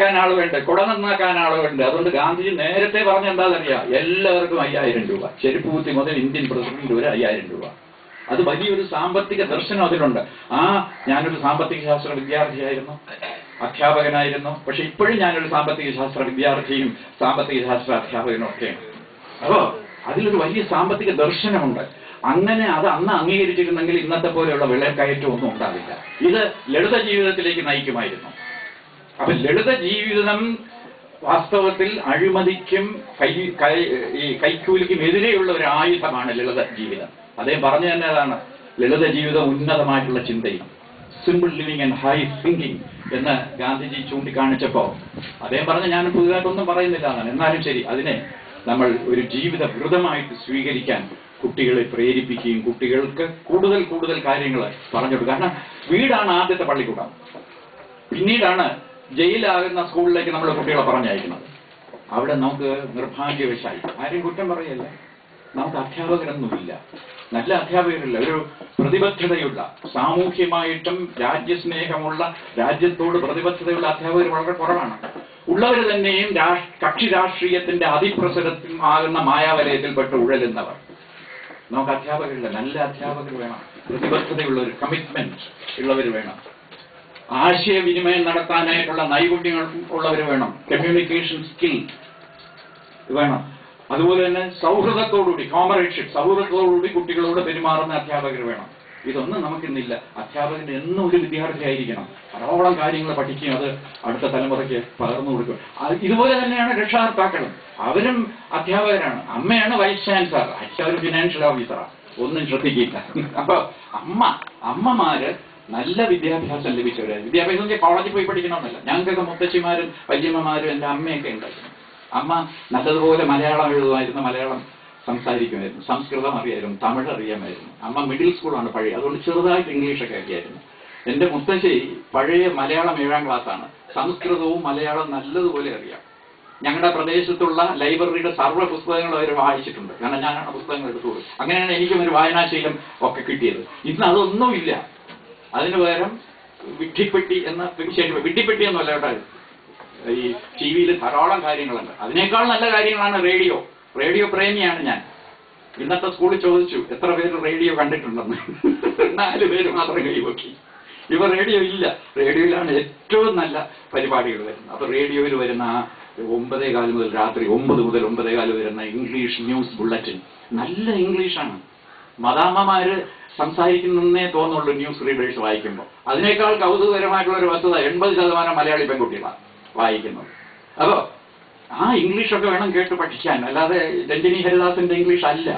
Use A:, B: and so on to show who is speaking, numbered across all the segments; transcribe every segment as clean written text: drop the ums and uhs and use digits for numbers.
A: നന്നാക്കാൻ ആൾ വേണ്ട, കുട നന്നാക്കാൻ ആൾ വേണ്ട. അതുകൊണ്ട് ഗാന്ധിജി നേരത്തെ പറഞ്ഞ എന്താണെന്നറിയാം, എല്ലാവർക്കും 5000 രൂപ, ചെരുപ്പ് കുത്തി മുതൽ ഇന്ത്യൻ പ്രസിഡന്റ് വരെ 5000 രൂപ. അത് വലിയൊരു സാമ്പത്തിക ദർശനം അതിലുണ്ട്. ഞാനൊരു സാമ്പത്തിക ശാസ്ത്ര വിദ്യാർത്ഥിയായിരുന്നു, അധ്യാപകനായിരുന്നു. പക്ഷെ ഇപ്പോഴും ഞാനൊരു സാമ്പത്തിക ശാസ്ത്ര വിദ്യാർത്ഥിയും സാമ്പത്തിക ശാസ്ത്ര അധ്യാപകനും ഒക്കെയാണ്. അപ്പോ അതിലൊരു വലിയ സാമ്പത്തിക ദർശനമുണ്ട്. അങ്ങനെ അത് അന്ന് അംഗീകരിച്ചിരുന്നെങ്കിൽ ഇന്നത്തെ പോലെയുള്ള വിളക്കയറ്റം ഒന്നും ഉണ്ടാവില്ല. ഇത് ലളിത ജീവിതത്തിലേക്ക് നയിക്കുമായിരുന്നു. അപ്പൊ ലളിത ജീവിതം വാസ്തവത്തിൽ അഴിമതിക്കും ഈ കൈക്കൂലിക്കും എതിരെയുള്ള ഒരു ആയുധമാണ് ലളിത ജീവിതം. അദ്ദേഹം പറഞ്ഞു തന്നെ അതാണ്, ലളിത ജീവിതം ഉന്നതമായിട്ടുള്ള ചിന്തയും, simple living and high thinking എന്ന് ഗാന്ധിജി ചൂണ്ടിക്കാണിച്ചപ്പോ അദ്ദേഹം പറഞ്ഞ, ഞാൻ പുതുതായിട്ടൊന്നും പറയുന്നില്ല എന്നാണ്. എന്നാലും ശരി, അതിനെ നമ്മൾ ഒരു ജീവിത വ്രതമായിട്ട് സ്വീകരിക്കാൻ കുട്ടികളെ പ്രേരിപ്പിക്കുകയും കുട്ടികൾക്ക് കൂടുതൽ കൂടുതൽ കാര്യങ്ങൾ പറഞ്ഞു കൊടുക്കുക. കാരണം വീടാണ് ആദ്യത്തെ പള്ളിക്കൂടം, പിന്നീടാണ് ജയിലാകുന്ന സ്കൂളിലേക്ക് നമ്മൾ കുട്ടികളെ പറഞ്ഞയക്കുന്നത്. അവിടെ നമുക്ക് നിർഭാഗ്യവശായി, ആരും കുറ്റം പറയല്ല, നമുക്ക് അധ്യാപകരൊന്നുമില്ല, നല്ല അധ്യാപകരില്ല. ഒരു പ്രതിബദ്ധതയുള്ള, സാമൂഹ്യമായിട്ടും രാജ്യസ്നേഹമുള്ള, രാജ്യത്തോട് പ്രതിബദ്ധതയുള്ള അധ്യാപകർ വളരെ കുറവാണ്. ഉള്ളവർ തന്നെയും കക്ഷി രാഷ്ട്രീയത്തിന്റെ അതിപ്രസരമാകുന്ന മായാവലയത്തിൽപ്പെട്ട് ഉഴലുന്നവർ. നമുക്ക് അധ്യാപകരില്ല, നല്ല അധ്യാപകർ വേണം, പ്രതിബദ്ധതയുള്ള ഒരു കമ്മിറ്റ്മെന്റ് ഉള്ളവർ വേണം, ആശയവിനിമയം നടത്താനായിട്ടുള്ള നൈപുണ്യങ്ങൾ ഉള്ളവർ വേണം, കമ്മ്യൂണിക്കേഷൻ സ്കിൽ വേണം. അതുപോലെ തന്നെ സൗഹൃദത്തോടുകൂടി, കോമറേഡ്ഷിപ്പ്, സൗഹൃദത്തോടുകൂടി കുട്ടികളോട് പെരുമാറുന്ന അധ്യാപകർ വേണം. ഇതൊന്നും നമുക്കിന്നില്ല. അധ്യാപകന് എന്നും ഒരു വിദ്യാർത്ഥി ആയിരിക്കണം, ധാരാളം കാര്യങ്ങൾ പഠിക്കുകയും അത് അടുത്ത തലമുറയ്ക്ക് പകർന്നു കൊടുക്കും. ഇതുപോലെ തന്നെയാണ് രക്ഷകർത്താക്കളും, അവരും അധ്യാപകരാണ്. അമ്മയാണ് വൈസ് ചാൻസലർ, അച്ഛൻ ഫിനാൻഷ്യൽ ഓഫീസറാണ്, ഒന്നും ശ്രദ്ധിക്കില്ല. അപ്പൊ അമ്മമാര് നല്ല വിദ്യാഭ്യാസം ലഭിച്ചവര്, വിദ്യാഭ്യാസം കോളേജിൽ പോയി പഠിക്കണമെന്നല്ല. ഞങ്ങൾക്കൊക്കെ മുത്തച്ഛിമാരും വല്യമ്മമാരും എൻ്റെ അമ്മയൊക്കെ ഉണ്ടായിരുന്നു. അമ്മ നല്ലതുപോലെ മലയാളം എഴുതുമായിരുന്നു, മലയാളം സംസാരിക്കുമായിരുന്നു, സംസ്കൃതം അറിയായിരുന്നു, തമിഴ് അറിയാമായിരുന്നു. അമ്മ മിഡിൽ സ്കൂളാണ് പഴയ, അതുകൊണ്ട് ചെറുതായിട്ട് ഇംഗ്ലീഷൊക്കെ അറിയായിരുന്നു. എൻ്റെ മുത്തശ്ശി പഴയ മലയാളം 7ാം ക്ലാസ്സാണ്, സംസ്കൃതവും മലയാളം നല്ലതുപോലെ അറിയാം. ഞങ്ങളുടെ പ്രദേശത്തുള്ള ലൈബ്രറിയുടെ സർവ്വ പുസ്തകങ്ങൾ അവർ വായിച്ചിട്ടുണ്ട്, കാരണം ഞാനാണ് പുസ്തകങ്ങൾ എടുത്തുള്ളൂ. അങ്ങനെയാണ് എനിക്കും ഒരു വായനാശീലം ഒക്കെ കിട്ടിയത്. ഇന്ന് അതൊന്നുമില്ല. അതിനു പകരം വിഡ്ഢിപ്പെട്ടി എന്ന വിഡ്ഢിപ്പെട്ടി എന്നല്ല കേട്ടോ, ഈ ടി വിയിൽ ധാരാളം കാര്യങ്ങളുണ്ട്. അതിനേക്കാൾ നല്ല കാര്യങ്ങളാണ് റേഡിയോ. റേഡിയോ പ്രേമിയാണ് ഞാൻ. ഇന്നത്തെ സ്കൂളിൽ ചോദിച്ചു എത്ര പേര് റേഡിയോ കണ്ടിട്ടുണ്ടെന്ന്. 4 പേര് മാത്രം കൈവക്കി. ഇവ റേഡിയോ ഇല്ല. റേഡിയോയിലാണ് ഏറ്റവും നല്ല പരിപാടികൾ വരുന്നത്. അപ്പൊ റേഡിയോയിൽ വരുന്ന 9:15 മുതൽ രാത്രി 9 മുതൽ 9:15 വരുന്ന ഇംഗ്ലീഷ് ന്യൂസ് ബുള്ളറ്റിൻ നല്ല ഇംഗ്ലീഷാണ്. മദാമ്മമാര് സംസാരിക്കുന്നേ തോന്നുള്ളൂ ന്യൂസ് റീഡേഴ്സ് വായിക്കുമ്പോൾ. അതിനേക്കാൾ കൗതുകകരമായിട്ടുള്ള ഒരു വസ്തുത, 80% മലയാളി പെൺകുട്ടികളാണ് വായിക്കുന്നത്. അപ്പോ ആ ഇംഗ്ലീഷൊക്കെ വേണം കേട്ട് പഠിക്കാൻ, അല്ലാതെ രഞ്ജിനി ഹരിദാസിന്റെ ഇംഗ്ലീഷ് അല്ല.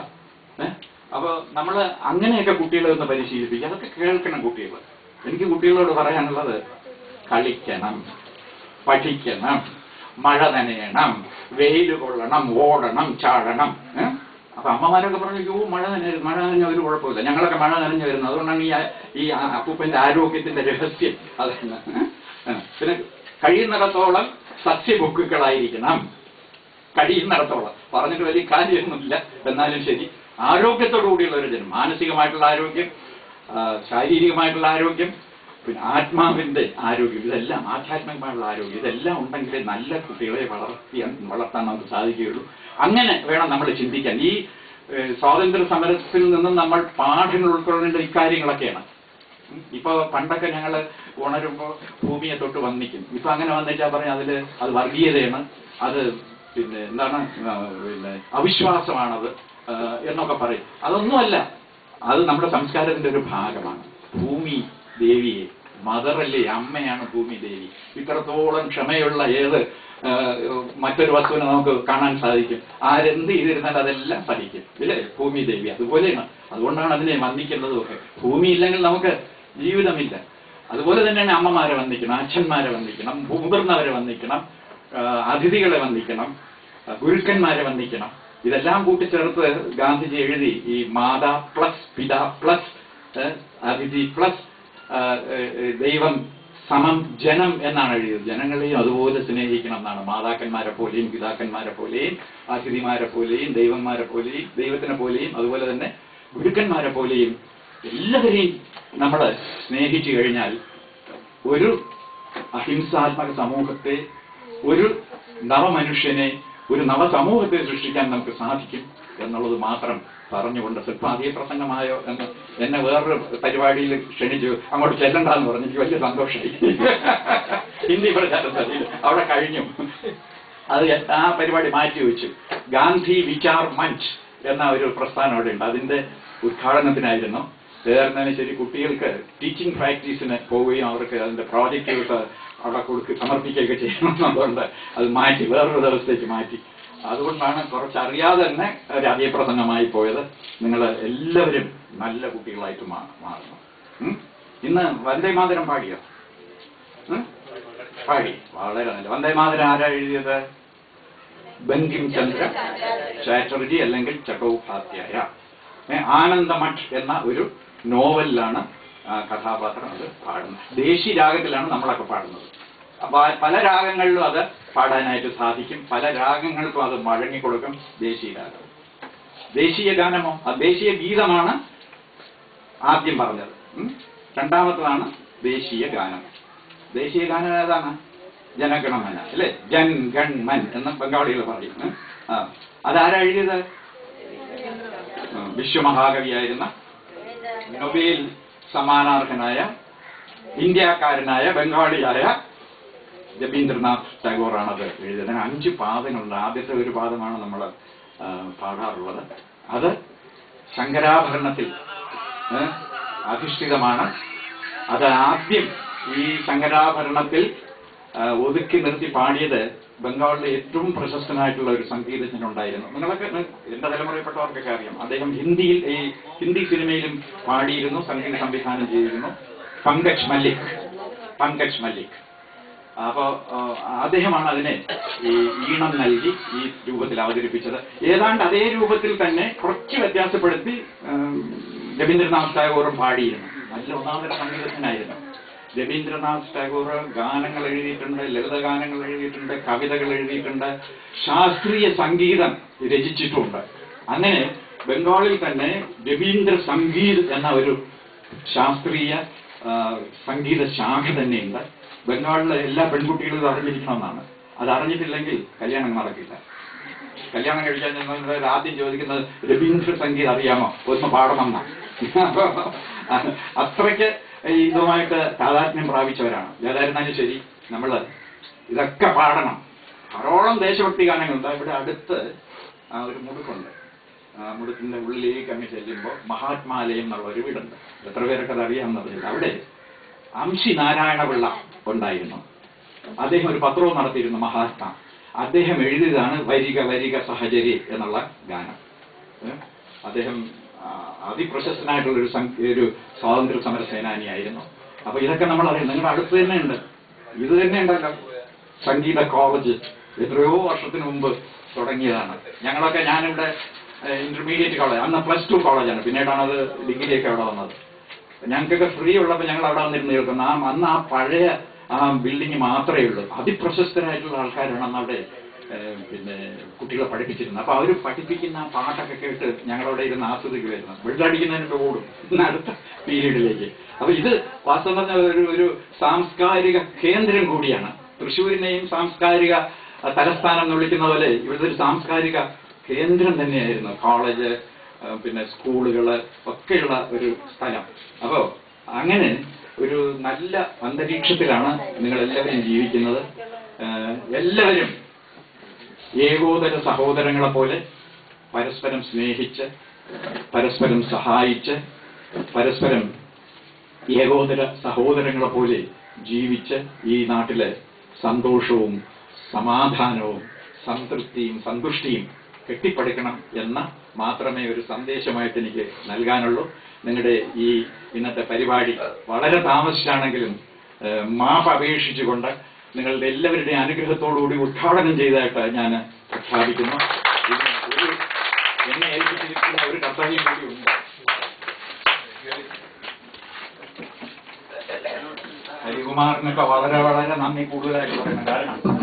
A: അപ്പൊ നമ്മൾ അങ്ങനെയൊക്കെ കുട്ടികളെ ഒന്ന് പരിശീലിപ്പിക്കുക, അതൊക്കെ കേൾക്കണം കുട്ടികൾ. എനിക്ക് കുട്ടികളോട് പറയാനുള്ളത്, കളിക്കണം, പഠിക്കണം, മഴ നനയണം, വെയിൽ കൊള്ളണം, ഓടണം, ചാടണം. അപ്പൊ അമ്മമാരൊക്കെ പറഞ്ഞു, മഴ നനഞ്ഞ ഒരു കുഴപ്പമില്ല, ഞങ്ങളൊക്കെ മഴ നനഞ്ഞു വരുന്നത്. അതുകൊണ്ടാണ് ഈ അപ്പൂപ്പന്റെ ആരോഗ്യത്തിന്റെ രഹസ്യം അതാണ്. പിന്നെ കഴിയുന്നിടത്തോളം സസ്യഭുക്കുകളായിരിക്കണം, കഴിയുന്നിടത്തോളം. പറഞ്ഞിട്ട് വലിയ കാര്യമൊന്നുമില്ല, എന്നാലും ശരി. ആരോഗ്യത്തോടു കൂടിയുള്ള ഒരു ജനം, മാനസികമായിട്ടുള്ള ആരോഗ്യം, ശാരീരികമായിട്ടുള്ള ആരോഗ്യം, പിന്നെ ആത്മാവിന്റെ ആരോഗ്യം, ഇതെല്ലാം ആധ്യാത്മികമായിട്ടുള്ള ആരോഗ്യം, ഇതെല്ലാം ഉണ്ടെങ്കിൽ നല്ല കുട്ടികളെ വളർത്താൻ നമുക്ക് സാധിക്കുകയുള്ളൂ. അങ്ങനെ വേണം നമ്മൾ ചിന്തിക്കാൻ. ഈ സ്വാതന്ത്ര്യ സമരത്തിൽ നിന്നും നമ്മൾ പാഠങ്ങൾ ഉൾക്കൊള്ളേണ്ട ഇക്കാര്യങ്ങളൊക്കെയാണ്. ഇപ്പൊ പണ്ടൊക്കെ ഞങ്ങൾ ഉണരുമ്പോൾ ഭൂമിയെ തൊട്ട് വന്നിക്കും. ഇപ്പൊ അങ്ങനെ വന്നിട്ടാ പറഞ്ഞാൽ അത് വർഗീയതയാണ്, അത് പിന്നെ എന്താണ്, പിന്നെ അവിശ്വാസമാണത് എന്നൊക്കെ പറയും. അതൊന്നുമല്ല, അത് നമ്മുടെ സംസ്കാരത്തിന്റെ ഒരു ഭാഗമാണ്. ഭൂമി ദേവിയെ, മദറല്ലേ, അമ്മയാണ് ഭൂമി ദേവി. ഇത്രത്തോളം ക്ഷമയുള്ള ഏത് മറ്റൊരു വസ്തുവിനെ നമുക്ക് കാണാൻ സാധിക്കും? ആരെന്ത് ചെയ്തിരുന്നാൽ അതെല്ലാം സഹിക്കും, ഇല്ലേ? ഭൂമി ദേവി അതുപോലെയാണ്. അതുകൊണ്ടാണ് അതിനെ വന്ദിക്കുന്നതും ഒക്കെ. ഭൂമി ഇല്ലെങ്കിൽ നമുക്ക് ജീവിതമില്ല. അതുപോലെ തന്നെയാണ് അമ്മമാരെ വന്ദിക്കണം, അച്ഛന്മാരെ വന്ദിക്കണം, മുതിർന്നവരെ വന്ദിക്കണം, അതിഥികളെ വന്ദിക്കണം, ഗുരുക്കന്മാരെ വന്ദിക്കണം. ഇതെല്ലാം കൂട്ടിച്ചേർത്ത് ഗാന്ധിജി എഴുതി. ഈ മാതാ പ്ലസ് പിതാ പ്ലസ് അതിഥി പ്ലസ് ദൈവം സമം ജനം എന്നാണ് എഴുതിയത്. ജനങ്ങളെയും അതുപോലെ സ്നേഹിക്കണം എന്നാണ്. മാതാക്കന്മാരെ പോലെയും പിതാക്കന്മാരെ പോലെയും അതിഥിമാരെ പോലെയും ദൈവന്മാരെ പോലെയും ദൈവത്തിനെ പോലെയും അതുപോലെ തന്നെ ഗുരുക്കന്മാരെ പോലെയും എല്ലാവരെയും നമ്മൾ സ്നേഹിച്ചു കഴിഞ്ഞാൽ ഒരു അഹിംസാത്മക സമൂഹത്തെ ഒരു നവമനുഷ്യനെ, ഒരു നവസമൂഹത്തെ സൃഷ്ടിക്കാൻ നമുക്ക് സാധിക്കും എന്നുള്ളത് മാത്രം പറഞ്ഞുകൊണ്ട് സ്വല്പം അധിക പ്രസംഗമായോ എന്ന് എന്നെ വേറൊരു പരിപാടിയിൽ ക്ഷണിച്ചു, അങ്ങോട്ട് ചെല്ലണ്ടെന്ന് പറഞ്ഞു. എനിക്ക് വലിയ സന്തോഷമായി. ഹിന്ദി പ്രചാരത്തിൽ അവിടെ കഴിഞ്ഞു. അത് ആ പരിപാടി മാറ്റിവെച്ചു. ഗാന്ധി വിചാർ മഞ്ച് എന്ന ഒരു പ്രസ്ഥാനം അവിടെ ഉണ്ട്. അതിന്റെ ഉദ്ഘാടനത്തിനായിരുന്നു. ചേർന്നതിന് ശരി കുട്ടികൾക്ക് ടീച്ചിങ് പ്രാക്ടീസിന് പോവുകയും അവർക്ക് അതിന്റെ പ്രോജക്റ്റുകൾക്ക് അവിടെ സമർപ്പിക്കുകയൊക്കെ ചെയ്യണമെന്നുള്ളതുകൊണ്ട് അത് മാറ്റി, വേറൊരു ദിവസത്തേക്ക് മാറ്റി. അതുകൊണ്ടാണ് കുറച്ചറിയാതെ തന്നെ ഒരു അധികപ്രസംഗമായി പോയത്. നിങ്ങൾ എല്ലാവരും നല്ല കുട്ടികളായിട്ട് മാറണം. ഇന്ന് വന്ദേമാതരം പാടിയോ? പാടി, വളരെ നല്ല. വന്ദേമാതരം ആരാ എഴുതിയത്? ബങ്കിം ചന്ദ്ര ചാറ്റർജി അല്ലെങ്കിൽ ചട്ടോപാധ്യായ. ആനന്ദമഠ് എന്ന ഒരു നോവലിലാണ് കഥാപാത്രം അത് പാടുന്നത്. ദേശീയ രാഗത്തിലാണ് നമ്മളൊക്കെ പാടുന്നത്. പല രാഗങ്ങളിലും അത് പാടാനായിട്ട് സാധിക്കും, പല രാഗങ്ങൾക്കും അത് വഴങ്ങിക്കൊടുക്കും. ദേശീയ രാഗം, ദേശീയ ഗാനമോ ദേശീയ ഗീതമാണ് ആദ്യം പറഞ്ഞത്. രണ്ടാമത്തതാണ് ദേശീയ ഗാനം. ദേശീയ ഗാനം ഏതാണ്? ജനഗണമന അല്ലെ, ജൻ ഗൺ മൻ എന്ന് ബംഗാളികൾ പറയും. അതാരാ എഴുതിയത്? വിശ്വമഹാകവിയായിരുന്ന നൊബേൽ സമ്മാനാർഹനായ ഇന്ത്യക്കാരനായ ബംഗാളിയായ രവീന്ദ്രനാഥ് ടാഗോറാണത് എഴുതിയത്. 5 പാദങ്ങളുണ്ട്. ആദ്യത്തെ ഒരു പാദമാണ് നമ്മൾ പാടാറുള്ളത്. അത് ശങ്കരാഭരണത്തിൽ അധിഷ്ഠിതമാണ്. അത് ആദ്യം ഈ ശങ്കരാഭരണത്തിൽ ഒതുക്കി നിർത്തി പാടിയത് ബംഗാളിലെ ഏറ്റവും പ്രശസ്തനായിട്ടുള്ള ഒരു സംഗീതജ്ഞനുണ്ടായിരുന്നു. നിങ്ങളൊക്കെ എന്റെ തലമുറയിൽപ്പെട്ടവർക്കൊക്കെ അറിയാം. അദ്ദേഹം ഹിന്ദി സിനിമയിലും പാടിയിരുന്നു, സംഗീത സംവിധാനം ചെയ്തിരുന്നു. പങ്കജ് മല്ലിക്. അപ്പോ അദ്ദേഹമാണ് അതിനെ ഈ ഈണം നൽകി ഈ രൂപത്തിൽ അവതരിപ്പിച്ചത്. ഏതാണ്ട് അതേ രൂപത്തിൽ തന്നെ കുറച്ച് വ്യത്യാസപ്പെടുത്തി രവീന്ദ്രനാഥ് ടാഗോറും പാടിയിരുന്നു. നല്ല ഒന്നാമതര സംഗീതജ്ഞനായിരുന്നു രവീന്ദ്രനാഥ് ടാഗോർ. ഗാനങ്ങൾ എഴുതിയിട്ടുണ്ട്, ലളിതഗാനങ്ങൾ എഴുതിയിട്ടുണ്ട്, കവിതകൾ എഴുതിയിട്ടുണ്ട്, ശാസ്ത്രീയ സംഗീതം രചിച്ചിട്ടുണ്ട്. അങ്ങനെ ബംഗാളിൽ തന്നെ രവീന്ദ്ര സംഗീത് എന്ന ഒരു ശാസ്ത്രീയ സംഗീത ശാഖ തന്നെയുണ്ട്. ബംഗാളിലെ എല്ലാ പെൺകുട്ടികളും ഇത് അറിഞ്ഞിരിക്കണമെന്നാണ്. അത് അറിഞ്ഞിട്ടില്ലെങ്കിൽ കല്യാണം നടക്കില്ല. കല്യാണം കഴിക്കാൻ ഞങ്ങൾ ആദ്യം ചോദിക്കുന്നത് രവീന്ദ്ര സംഗീത് അറിയാമോ, ഒന്ന് പാടണമെന്നാണ്. അത്രയ്ക്ക് ഇതുമായിട്ട് താതാത്മ്യം പ്രാപിച്ചവരാണ്. ഏതായിരുന്നാലും ശരി, നമ്മൾ ഇതൊക്കെ പാടണം. ധാരാളം ദേശഭക്തി ഗാനങ്ങളുണ്ട്. ഇവിടെ അടുത്ത് ഒരു മുടുക്കുണ്ട്. മുടുക്കിന്റെ ഉള്ളിലേക്ക് അങ്ങ് ചെല്ലുമ്പോൾ മഹാത്മാലയം എന്നുള്ള ഒരു വീടുണ്ട്. എത്ര പേരൊക്കെ അത് അറിയാമെന്നറിയില്ല. അവിടെ അംശി നാരായണപിള്ള ഉണ്ടായിരുന്നു. അദ്ദേഹം ഒരു പത്രവും നടത്തിയിരുന്നു, മഹാത്മാ. അദ്ദേഹം എഴുതിയതാണ് വരിക വരിക സഹചരി എന്നുള്ള ഗാനം. അദ്ദേഹം അതിപ്രശസ്തനായിട്ടുള്ള ഒരു സ്വാതന്ത്ര്യ സമര സേനാനിയായിരുന്നു. അപ്പൊ ഇതൊക്കെ നമ്മൾ അറിയാം. നിങ്ങളുടെ അടുത്ത് തന്നെ ഉണ്ട്, ഇത് തന്നെ ഉണ്ടല്ലോ സംഗീത കോളേജ്. എത്രയോ വർഷത്തിന് മുമ്പ് തുടങ്ങിയതാണ്. ഞങ്ങളൊക്കെ, ഞാനിവിടെ ഇന്റർമീഡിയറ്റ് കോളേജ്, അന്ന് +2 കോളേജാണ്, പിന്നീടാണ് അത് ഡിഗ്രിയൊക്കെ അവിടെ വന്നത്. ഞങ്ങൾക്കൊക്കെ ഫ്രീ ഉള്ളപ്പോൾ ഞങ്ങൾ അവിടെ വന്നിരുന്ന് കേൾക്കുന്നു. അന്ന് ആ പഴയ ബിൽഡിംഗ് മാത്രമേ ഉള്ളൂ. അതിപ്രശസ്തരായിട്ടുള്ള ആൾക്കാരാണ് അന്ന് അവിടെ പിന്നെ കുട്ടികളെ പഠിപ്പിച്ചിരുന്നത്. അപ്പൊ അവർ പഠിപ്പിക്കുന്ന ആ പാട്ടൊക്കെ കേട്ട് ഞങ്ങളവിടെ ഇരുന്ന് ആസ്വദിക്കുമായിരുന്നു. വെള്ളടിക്കുന്നതിനൊക്കെ ഓടും അടുത്ത പീരീഡിലേക്ക്. അപ്പൊ ഇത് വാസ്തവം പറഞ്ഞ ഒരു സാംസ്കാരിക കേന്ദ്രം കൂടിയാണ്. തൃശ്ശൂരിനെയും സാംസ്കാരിക തലസ്ഥാനം എന്ന് വിളിക്കുന്ന പോലെ ഇവിടുത്തെ ഒരു സാംസ്കാരിക കേന്ദ്രം തന്നെയായിരുന്നു. കോളേജ്, പിന്നെ സ്കൂളുകള് ഒക്കെയുള്ള ഒരു സ്ഥലം. അപ്പോ അങ്ങനെ ഒരു നല്ല അന്തരീക്ഷത്തിലാണ് നിങ്ങളെല്ലാവരും ജീവിക്കുന്നത്. എല്ലാവരും ഏകോദര സഹോദരങ്ങളെ പോലെ പരസ്പരം സ്നേഹിച്ച്, പരസ്പരം സഹായിച്ച്, പരസ്പരം ഏകോദര സഹോദരങ്ങളെ പോലെ ജീവിച്ച് ഈ നാട്ടിലെ സന്തോഷവും സമാധാനവും സംതൃപ്തിയും സന്തുഷ്ടിയും കെട്ടിപ്പടുക്കണം എന്ന മാത്രമേ ഒരു സന്ദേശമായിട്ട് എനിക്ക് നൽകാനുള്ളൂ. നിങ്ങളുടെ ഈ ഇന്നത്തെ പരിപാടി വളരെ താമസിച്ചാണെങ്കിലും മാപ്പ് അപേക്ഷിച്ചുകൊണ്ട് നിങ്ങളുടെ എല്ലാവരുടെയും അനുഗ്രഹത്തോടുകൂടി ഉദ്ഘാടനം ചെയ്തതായിട്ട് ഞാൻ പ്രഖ്യാപിക്കുന്നു. എന്നെ ഏൽപ്പിച്ചിരിക്കുന്ന ഒരു കർത്തവ്യം കൂടി ഉണ്ട്. ഹരികുമാറിനൊക്കെ വളരെ വളരെ നന്ദി കൂടുതലായിട്ട് പറയണം. കാരണം